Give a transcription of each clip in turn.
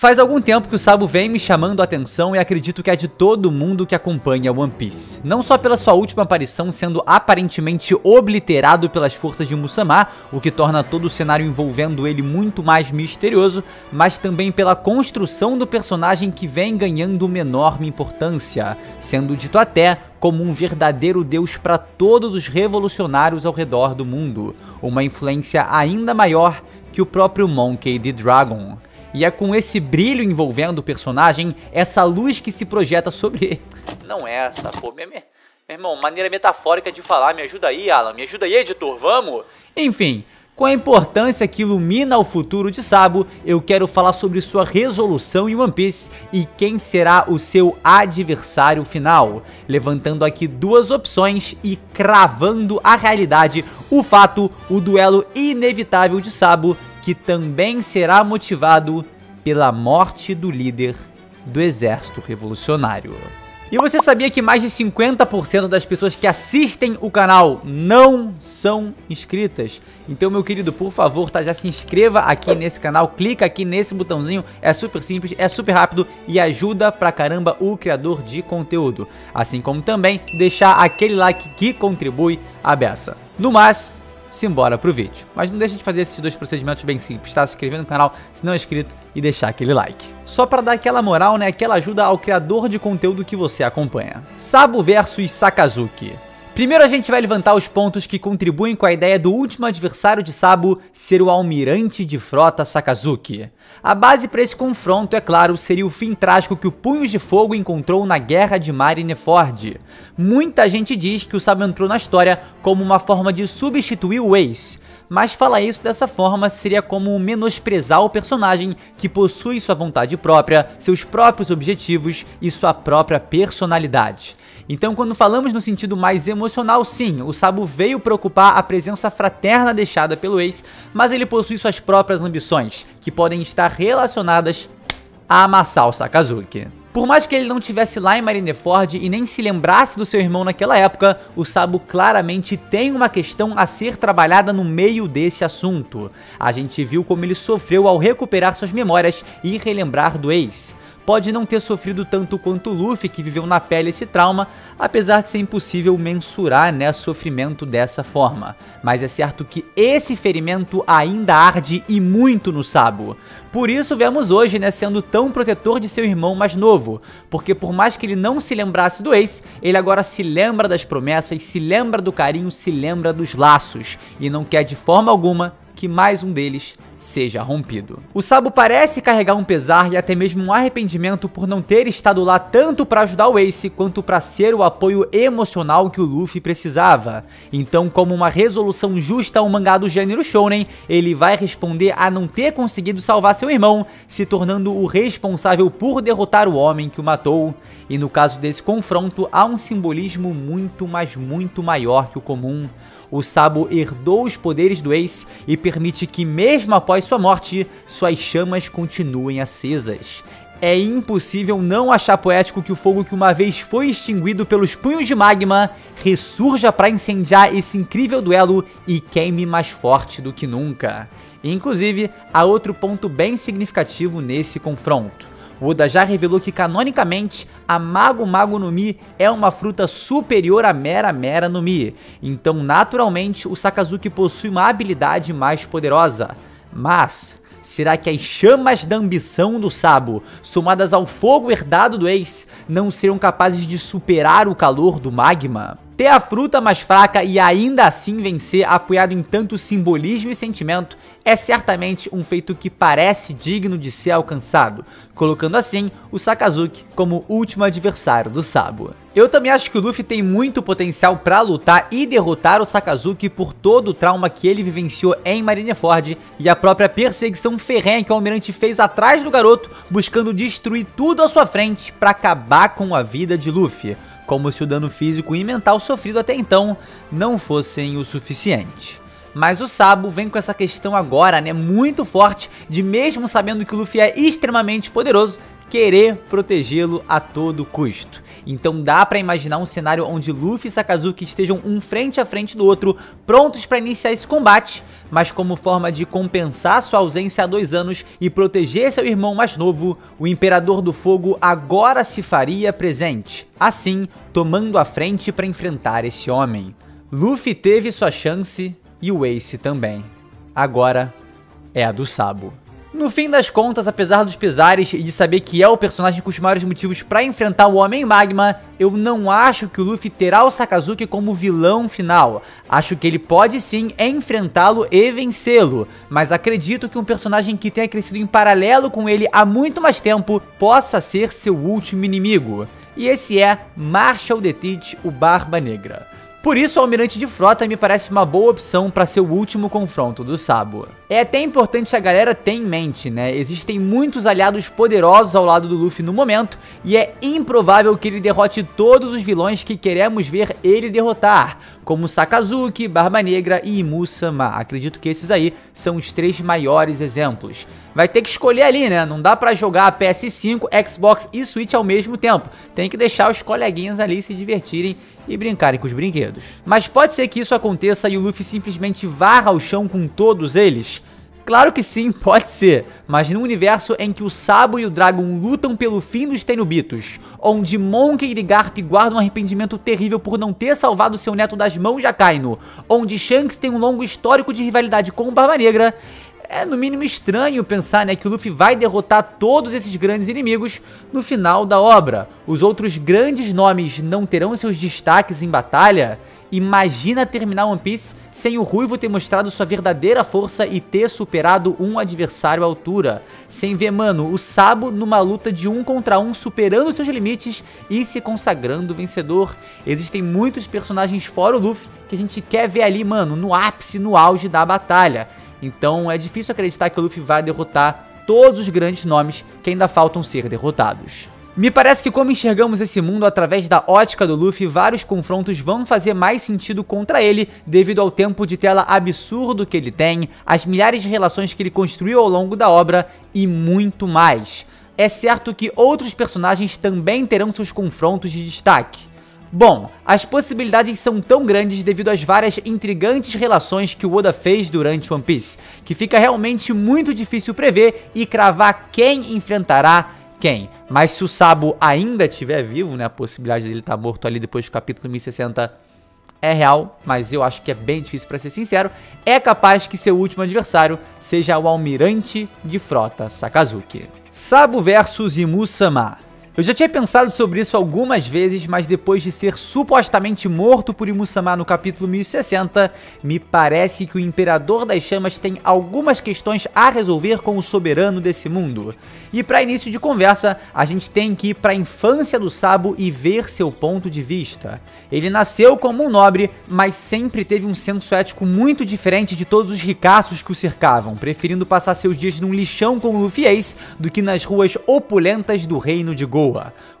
Faz algum tempo que o Sabo vem me chamando a atenção e acredito que é de todo mundo que acompanha One Piece. Não só pela sua última aparição sendo aparentemente obliterado pelas forças de Musamá, o que torna todo o cenário envolvendo ele muito mais misterioso, mas também pela construção do personagem que vem ganhando uma enorme importância, sendo dito até como um verdadeiro deus para todos os revolucionários ao redor do mundo, uma influência ainda maior que o próprio Monkey D. Dragon. E é com esse brilho envolvendo o personagem, essa luz que se projeta sobre ele. Não é essa, pô. Meu irmão, maneira metafórica de falar. Me ajuda aí, Alan. Me ajuda aí, editor. Vamos? Enfim, com a importância que ilumina o futuro de Sabo, eu quero falar sobre sua resolução em One Piece e quem será o seu adversário final, levantando aqui duas opções e cravando a realidade, o fato, o duelo inevitável de Sabo, que também será motivado pela morte do líder do exército revolucionário. E você sabia que mais de 50% das pessoas que assistem o canal não são inscritas? Então, meu querido, por favor, tá, já se inscreva aqui nesse canal, clica aqui nesse botãozinho, é super simples, é super rápido e ajuda pra caramba o criador de conteúdo. Assim como também deixar aquele like que contribui a beça. No mais, simbora pro vídeo. Mas não deixa de fazer esses dois procedimentos bem simples, tá? Se inscrever no canal se não é inscrito e deixar aquele like. Só para dar aquela moral, né? Aquela ajuda ao criador de conteúdo que você acompanha. Sabo versus Sakazuki. Primeiro a gente vai levantar os pontos que contribuem com a ideia do último adversário de Sabo ser o almirante de frota Sakazuki. A base para esse confronto, é claro, seria o fim trágico que o Punhos de Fogo encontrou na Guerra de Marineford. Muita gente diz que o Sabo entrou na história como uma forma de substituir o Ace, mas falar isso dessa forma seria como menosprezar o personagem que possui sua vontade própria, seus próprios objetivos e sua própria personalidade. Então, quando falamos no sentido mais emocional, sim, o Sabo veio preocupar a presença fraterna deixada pelo Ace, mas ele possui suas próprias ambições, que podem estar relacionadas a amassar o Sakazuki. Por mais que ele não estivesse lá em Marineford e nem se lembrasse do seu irmão naquela época, o Sabo claramente tem uma questão a ser trabalhada no meio desse assunto. A gente viu como ele sofreu ao recuperar suas memórias e relembrar do Ace. Pode não ter sofrido tanto quanto o Luffy, que viveu na pele esse trauma, apesar de ser impossível mensurar, né, sofrimento dessa forma. Mas é certo que esse ferimento ainda arde e muito no Sabo. Por isso vemos hoje, né, sendo tão protetor de seu irmão mais novo, porque por mais que ele não se lembrasse do Ace, ele agora se lembra das promessas, se lembra do carinho, se lembra dos laços, e não quer de forma alguma que mais um deles seja rompido. O Sabo parece carregar um pesar e até mesmo um arrependimento por não ter estado lá tanto para ajudar o Ace quanto para ser o apoio emocional que o Luffy precisava. Então, como uma resolução justa ao mangá do gênero shounen, ele vai responder a não ter conseguido salvar seu irmão, se tornando o responsável por derrotar o homem que o matou. E no caso desse confronto, há um simbolismo muito, mas muito maior que o comum. O Sabo herdou os poderes do Ace e permite que, mesmo após sua morte, suas chamas continuem acesas. É impossível não achar poético que o fogo que uma vez foi extinguido pelos punhos de magma ressurja para incendiar esse incrível duelo e queime mais forte do que nunca. Inclusive, há outro ponto bem significativo nesse confronto. O Oda já revelou que, canonicamente, a Mago Mago no Mi é uma fruta superior à Mera Mera no Mi. Então, naturalmente, o Sakazuki possui uma habilidade mais poderosa. Mas será que as chamas da ambição do Sabo, somadas ao fogo herdado do Ace, não serão capazes de superar o calor do magma? Ter a fruta mais fraca e ainda assim vencer, apoiado em tanto simbolismo e sentimento, é certamente um feito que parece digno de ser alcançado, colocando assim o Sakazuki como último adversário do Sabo. Eu também acho que o Luffy tem muito potencial para lutar e derrotar o Sakazuki por todo o trauma que ele vivenciou em Marineford e a própria perseguição ferrenha que o almirante fez atrás do garoto, buscando destruir tudo à sua frente para acabar com a vida de Luffy, como se o dano físico e mental sofrido até então não fossem o suficiente. Mas o Sabo vem com essa questão agora, né, muito forte, de mesmo sabendo que o Luffy é extremamente poderoso, querer protegê-lo a todo custo. Então dá pra imaginar um cenário onde Luffy e Sakazuki estejam um frente a frente do outro, prontos pra iniciar esse combate, mas como forma de compensar sua ausência há 2 anos e proteger seu irmão mais novo, o Imperador do Fogo agora se faria presente, assim tomando a frente pra enfrentar esse homem. Luffy teve sua chance e o Ace também. Agora é a do Sabo. No fim das contas, apesar dos pesares e de saber que é o personagem com os maiores motivos pra enfrentar o Homem Magma, eu não acho que o Luffy terá o Sakazuki como vilão final. Acho que ele pode sim enfrentá-lo e vencê-lo, mas acredito que um personagem que tenha crescido em paralelo com ele há muito mais tempo possa ser seu último inimigo. E esse é Marshall the Teach, o Barba Negra. Por isso, o Almirante de Frota me parece uma boa opção para ser o último confronto do Sabo. É até importante a galera ter em mente, né? Existem muitos aliados poderosos ao lado do Luffy no momento, e é improvável que ele derrote todos os vilões que queremos ver ele derrotar, como Sakazuki, Barba Negra e Imu-sama. Acredito que esses aí são os 3 maiores exemplos. Vai ter que escolher ali, né? Não dá pra jogar PS5, Xbox e Switch ao mesmo tempo. Tem que deixar os coleguinhas ali se divertirem e brincarem com os brinquedos. Mas pode ser que isso aconteça e o Luffy simplesmente varra o chão com todos eles? Claro que sim, pode ser, mas num universo em que o Sabo e o Dragon lutam pelo fim dos Tenryubitos, onde Monkey e Garp guardam um arrependimento terrível por não ter salvado seu neto das mãos de Akainu, onde Shanks tem um longo histórico de rivalidade com o Barba Negra, é no mínimo estranho pensar, né, que o Luffy vai derrotar todos esses grandes inimigos no final da obra. Os outros grandes nomes não terão seus destaques em batalha? Imagina terminar One Piece sem o Ruivo ter mostrado sua verdadeira força e ter superado um adversário à altura. Sem ver, mano, o Sabo numa luta de 1 contra 1, superando seus limites e se consagrando vencedor. Existem muitos personagens fora o Luffy que a gente quer ver ali, mano, no ápice, no auge da batalha. Então é difícil acreditar que o Luffy vai derrotar todos os grandes nomes que ainda faltam ser derrotados. Me parece que, como enxergamos esse mundo através da ótica do Luffy, vários confrontos vão fazer mais sentido contra ele devido ao tempo de tela absurdo que ele tem, as milhares de relações que ele construiu ao longo da obra e muito mais. É certo que outros personagens também terão seus confrontos de destaque. Bom, as possibilidades são tão grandes devido às várias intrigantes relações que o Oda fez durante One Piece, que fica realmente muito difícil prever e cravar quem enfrentará quem. Mas se o Sabo ainda estiver vivo, né, a possibilidade dele estar morto ali depois do capítulo 1060 é real, mas eu acho que é bem difícil, pra ser sincero. É capaz que seu último adversário seja o Almirante de Frota, Sakazuki. Sabo versus Imu-sama. Eu já tinha pensado sobre isso algumas vezes, mas depois de ser supostamente morto por Imu-sama no capítulo 1060, me parece que o Imperador das Chamas tem algumas questões a resolver com o soberano desse mundo. E para início de conversa, a gente tem que ir para a infância do Sabo e ver seu ponto de vista. Ele nasceu como um nobre, mas sempre teve um senso ético muito diferente de todos os ricaços que o cercavam, preferindo passar seus dias num lixão com o Luffy Ace do que nas ruas opulentas do reino de Goa.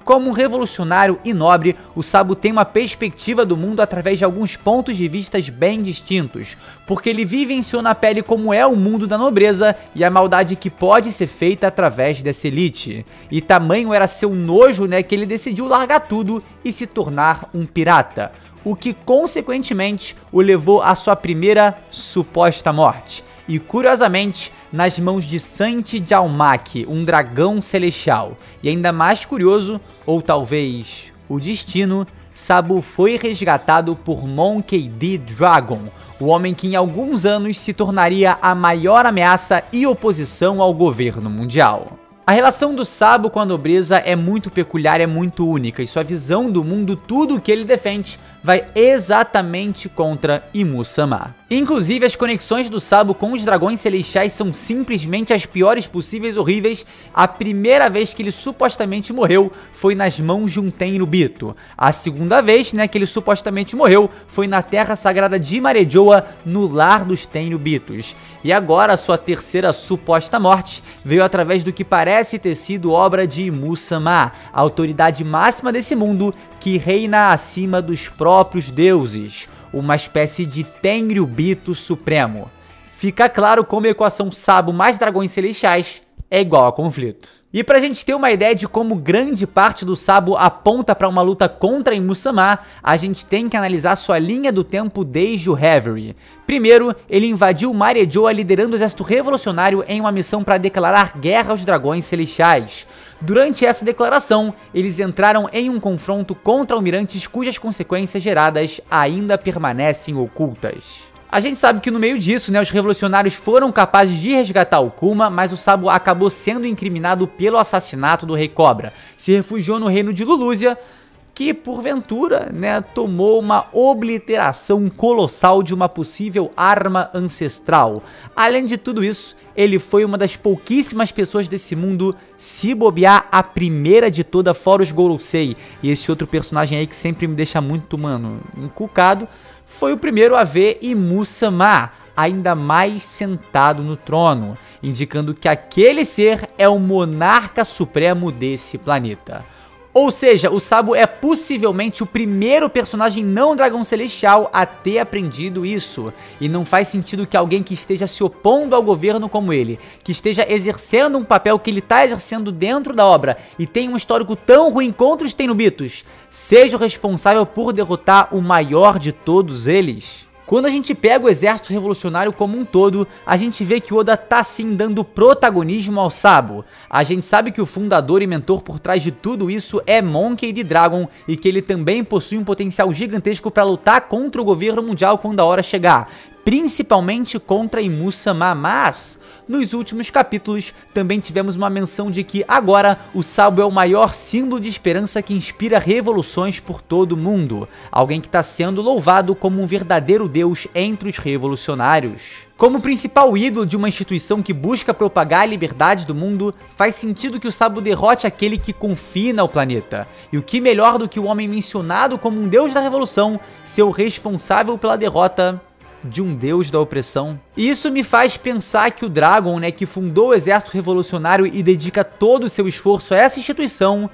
Como um revolucionário e nobre, o Sabo tem uma perspectiva do mundo através de alguns pontos de vista bem distintos, porque ele vivenciou na pele como é o mundo da nobreza e a maldade que pode ser feita através dessa elite. E tamanho era seu nojo, né, que ele decidiu largar tudo e se tornar um pirata, o que consequentemente o levou à sua primeira suposta morte. E curiosamente, nas mãos de Santi Jalmak, um dragão celestial. E ainda mais curioso, ou talvez o destino, Sabo foi resgatado por Monkey D. Dragon, o homem que em alguns anos se tornaria a maior ameaça e oposição ao governo mundial. A relação do Sabo com a nobreza é muito peculiar, é muito única, e sua visão do mundo, tudo o que ele defende, vai exatamente contra Imu-sama. Inclusive, as conexões do Sabo com os dragões celestiais são simplesmente as piores possíveis, horríveis. A primeira vez que ele supostamente morreu foi nas mãos de um Tenryubito. A segunda vez, né, que ele supostamente morreu foi na Terra Sagrada de Marejoa, no lar dos Tenryubitos. E agora, a sua terceira suposta morte veio através do que parece ter sido obra de Imu-sama, a autoridade máxima desse mundo que reina acima dos próprios deuses, uma espécie de Tenryubito supremo. Fica claro como a equação Sabo mais dragões celestiais é igual a conflito. E pra gente ter uma ideia de como grande parte do Sabo aponta pra uma luta contra Im-Musamma, a gente tem que analisar sua linha do tempo desde o Reverie. Primeiro, ele invadiu Marejoa liderando o exército revolucionário em uma missão para declarar guerra aos dragões celestiais. Durante essa declaração, eles entraram em um confronto contra almirantes cujas consequências geradas ainda permanecem ocultas. A gente sabe que no meio disso, os revolucionários foram capazes de resgatar o Kuma, mas o Sabo acabou sendo incriminado pelo assassinato do Rei Cobra. Se refugiou no reino de Lulúzia, que porventura, tomou uma obliteração colossal de uma possível arma ancestral. Além de tudo isso, ele foi uma das pouquíssimas pessoas desse mundo, se bobear, a primeira de toda, fora os Gorosei. E esse outro personagem aí que sempre me deixa muito, encucado, foi o primeiro a ver Im-Musamma, ainda mais sentado no trono, indicando que aquele ser é o monarca supremo desse planeta. Ou seja, o Sabo é possivelmente o primeiro personagem não dragão celestial a ter aprendido isso. E não faz sentido que alguém que esteja se opondo ao governo como ele, que esteja exercendo um papel que ele está exercendo dentro da obra e tem um histórico tão ruim contra os Tenryubitos, seja o responsável por derrotar o maior de todos eles. Quando a gente pega o exército revolucionário como um todo, a gente vê que Oda tá sim dando protagonismo ao Sabo. A gente sabe que o fundador e mentor por trás de tudo isso é Monkey D. Dragon e que ele também possui um potencial gigantesco para lutar contra o governo mundial quando a hora chegar, principalmente contra Im-Musamma, mas nos últimos capítulos também tivemos uma menção de que agora o Sabo é o maior símbolo de esperança que inspira revoluções por todo o mundo, alguém que está sendo louvado como um verdadeiro deus entre os revolucionários. Como principal ídolo de uma instituição que busca propagar a liberdade do mundo, faz sentido que o Sabo derrote aquele que confina o planeta. E o que melhor do que o homem mencionado como um deus da revolução ser o responsável pela derrota de um deus da opressão? E isso me faz pensar que o Dragon, que fundou o exército revolucionário e dedica todo o seu esforço a essa instituição,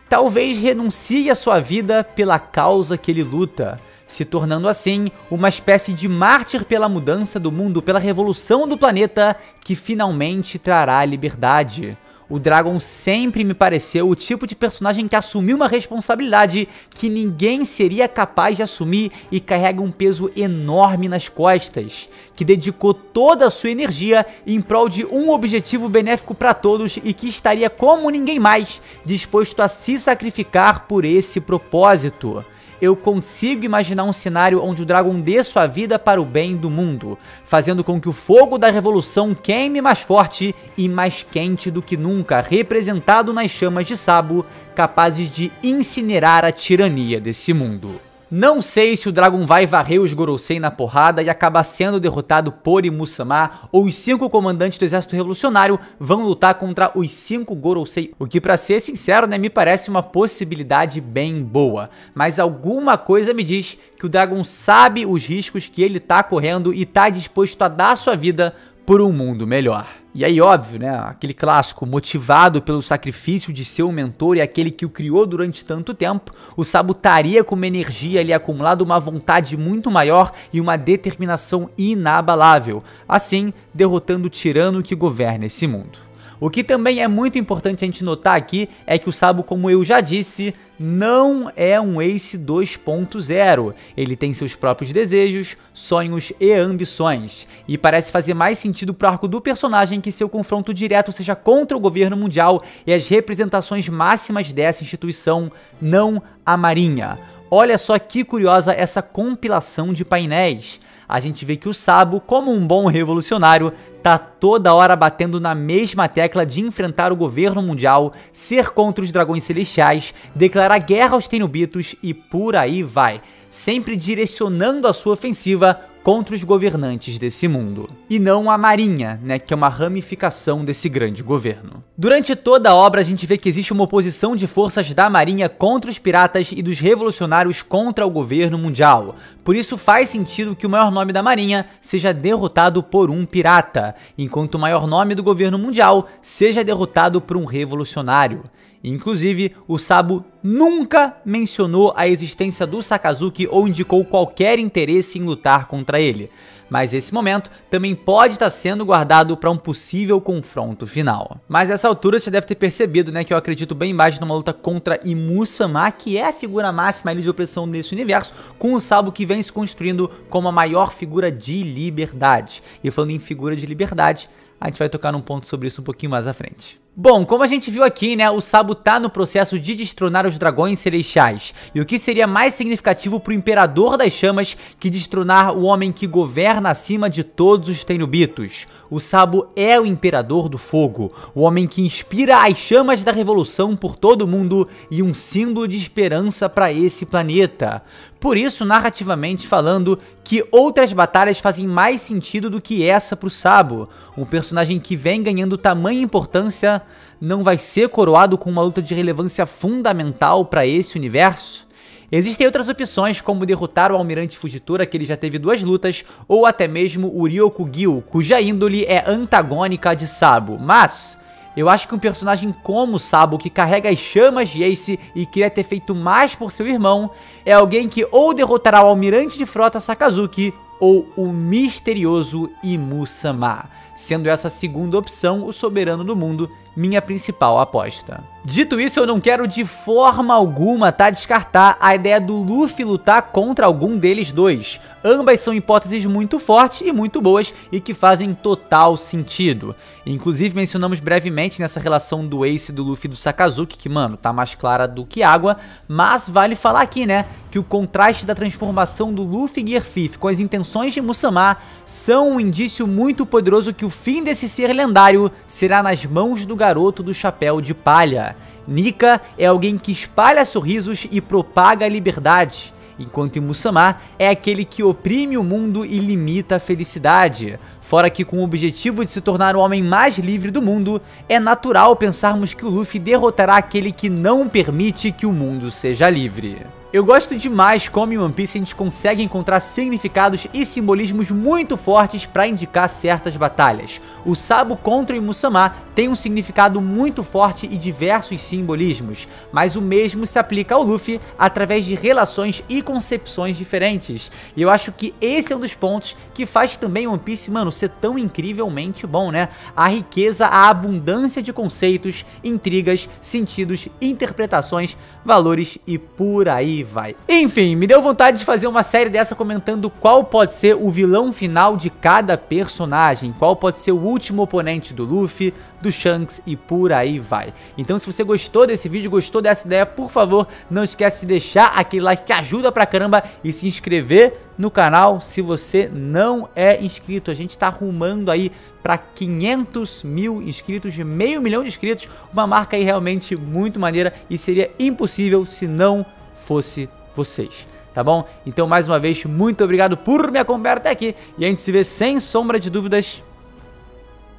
talvez renuncie a sua vida pela causa que ele luta, se tornando assim uma espécie de mártir pela mudança do mundo, pela revolução do planeta que finalmente trará a liberdade. O Dragon sempre me pareceu o tipo de personagem que assumiu uma responsabilidade que ninguém seria capaz de assumir e carrega um peso enorme nas costas, que dedicou toda a sua energia em prol de um objetivo benéfico para todos e que estaria como ninguém mais disposto a se sacrificar por esse propósito. Eu consigo imaginar um cenário onde o Dragon dê sua vida para o bem do mundo, fazendo com que o fogo da revolução queime mais forte e mais quente do que nunca, representado nas chamas de Sabo, capazes de incinerar a tirania desse mundo. Não sei se o Dragon vai varrer os Gorosei na porrada e acabar sendo derrotado por Im-Musamma, ou os 5 comandantes do exército revolucionário vão lutar contra os 5 Gorosei, o que, pra ser sincero, me parece uma possibilidade bem boa. Mas alguma coisa me diz que o Dragon sabe os riscos que ele tá correndo e tá disposto a dar sua vida por um mundo melhor. E aí, óbvio, aquele clássico, motivado pelo sacrifício de seu mentor e aquele que o criou durante tanto tempo, o Sabo estaria com uma energia ali acumulada, uma vontade muito maior e uma determinação inabalável, assim derrotando o tirano que governa esse mundo. O que também é muito importante a gente notar aqui é que o Sabo, como eu já disse, não é um Ace 2.0. Ele tem seus próprios desejos, sonhos e ambições. E parece fazer mais sentido pro arco do personagem que seu confronto direto seja contra o governo mundial e as representações máximas dessa instituição, não a Marinha. Olha só que curiosa essa compilação de painéis. A gente vê que o Sabo, como um bom revolucionário, tá toda hora batendo na mesma tecla de enfrentar o governo mundial, ser contra os dragões celestiais, declarar guerra aos Tenryubitos e por aí vai, sempre direcionando a sua ofensiva contra os governantes desse mundo, e não a Marinha, que é uma ramificação desse grande governo. Durante toda a obra a gente vê que existe uma oposição de forças da Marinha contra os piratas e dos revolucionários contra o governo mundial, por isso faz sentido que o maior nome da Marinha seja derrotado por um pirata, enquanto o maior nome do governo mundial seja derrotado por um revolucionário. Inclusive, o Sabo nunca mencionou a existência do Sakazuki ou indicou qualquer interesse em lutar contra ele. Mas esse momento também pode estar sendo guardado para um possível confronto final. Mas nessa altura você deve ter percebido, né, que eu acredito bem mais numa luta contra Imu-sama, que é a figura máxima ali de opressão desse universo, com o Sabo que vem se construindo como a maior figura de liberdade. E falando em figura de liberdade, a gente vai tocar num ponto sobre isso um pouquinho mais à frente. Bom, como a gente viu aqui, né, o Sabo tá no processo de destronar os dragões celestiais. E o que seria mais significativo pro Imperador das Chamas que destronar o homem que governa acima de todos os Tenryubitos? O Sabo é o Imperador do Fogo, o homem que inspira as chamas da revolução por todo o mundo e um símbolo de esperança para esse planeta. Por isso, narrativamente falando, que outras batalhas fazem mais sentido do que essa pro Sabo. Um personagem que vem ganhando tamanha importância não vai ser coroado com uma luta de relevância fundamental para esse universo? Existem outras opções, como derrotar o Almirante Fujitora, que ele já teve 2 lutas, ou até mesmo o Ryokugyu, cuja índole é antagônica à de Sabo, mas eu acho que um personagem como Sabo, que carrega as chamas de Ace e queria ter feito mais por seu irmão, é alguém que ou derrotará o Almirante de Frota Sakazuki, ou o misterioso Imu-sama, sendo essa segunda opção o soberano do mundo minha principal aposta. Dito isso, eu não quero de forma alguma descartar a ideia do Luffy lutar contra algum deles dois. Ambas são hipóteses muito fortes e muito boas e que fazem total sentido. Inclusive mencionamos brevemente nessa relação do Ace, do Luffy e do Sakazuki, que, mano, tá mais clara do que água, mas vale falar aqui, né, que o contraste da transformação do Luffy Gear 5 com as intenções de Imu-sama são um indício muito poderoso que o fim desse ser lendário será nas mãos do garoto do chapéu de palha. Nika é alguém que espalha sorrisos e propaga a liberdade, enquanto Imu-sama é aquele que oprime o mundo e limita a felicidade. Fora que, com o objetivo de se tornar o homem mais livre do mundo, é natural pensarmos que o Luffy derrotará aquele que não permite que o mundo seja livre. Eu gosto demais como em One Piece a gente consegue encontrar significados e simbolismos muito fortes para indicar certas batalhas. O Sabo contra o Imu-sama tem um significado muito forte e diversos simbolismos, mas o mesmo se aplica ao Luffy através de relações e concepções diferentes. E eu acho que esse é um dos pontos que faz também One Piece, mano, ser tão incrivelmente bom, né? A riqueza, a abundância de conceitos, intrigas, sentidos, interpretações, valores e por aí vai. Enfim, me deu vontade de fazer uma série dessa comentando qual pode ser o vilão final de cada personagem, qual pode ser o último oponente do Luffy, do Shanks e por aí vai. Então se você gostou desse vídeo, gostou dessa ideia, por favor, não esquece de deixar aquele like que ajuda pra caramba e se inscrever no canal se você não é inscrito. A gente tá arrumando aí pra 500 mil inscritos, de 500 mil de inscritos, uma marca aí realmente muito maneira e seria impossível se não fosse vocês, tá bom? Então mais uma vez, muito obrigado por me acompanhar até aqui e a gente se vê sem sombra de dúvidas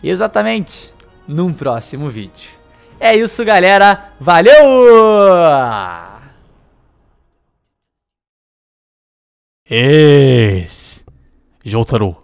exatamente num próximo vídeo. É isso, galera, valeu! Jotaro.